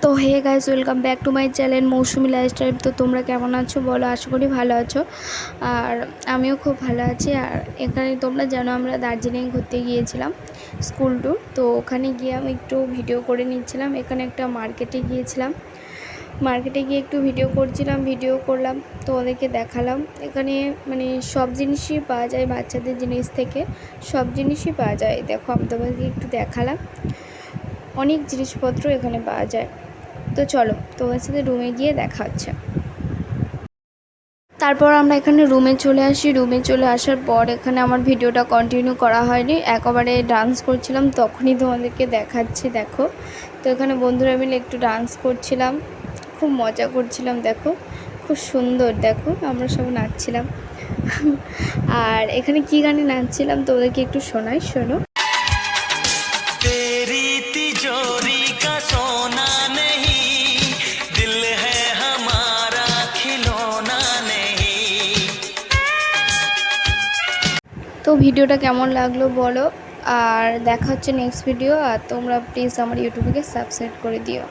তো hey guys, welcome back to my channel Mousumi lifestyle. তো তোমরা কেমন আছো বলো, আশা করি ভালো আছো। আর আমিও খুব ভালো আছি। আর এখানে তোমরা জানো আমরা দার্জিলিং ঘুরতে গিয়েছিলাম স্কুল ট্যুর। তো ওখানে গিয়ে আমি একটু ভিডিও করে নিচ্ছিলাম। এখানে একটা মার্কেটে গিয়েছিলাম, মার্কেটে গিয়ে একটু ভিডিও করলাম, তো ওদেরকে দেখালাম। এখানে মানে সব জিনিসই পাওয়া যায়, বাচ্চাদের জিনিস থেকে সব জিনিসই পাওয়া যায়। দেখো আমি তোমাদেরকে একটু দেখালাম, অনেক জিনিসপত্র এখানে পাওয়া যায়। তো চলো তোমার সাথে রুমে গিয়ে দেখা হচ্ছে। তারপর আমরা এখানে রুমে চলে আসি। রুমে চলে আসার পর এখানে আমার ভিডিওটা কন্টিনিউ করা হয়নি, একেবারে ডান্স করছিলাম, তখনই তোমাদেরকে দেখাচ্ছি। দেখো, তো এখানে বন্ধুরা মিলে একটু ডান্স করছিলাম, খুব মজা করছিলাম। দেখো খুব সুন্দর, দেখো আমরা সব নাচছিলাম। আর এখানে কি গানে নাচছিলাম তোমাদেরকে একটু শোনাই, শোনো। तेरी तिजोरी का सोना नहीं, दिल है हमारा खिलौना नहीं। তো ভিডিওটা কেমন লাগলো বলো, আর দেখা হচ্ছে নেক্সট ভিডিও। আর তোমরা প্লিজ আমার ইউটিউবকে সাবস্ক্রাইব করে দিও।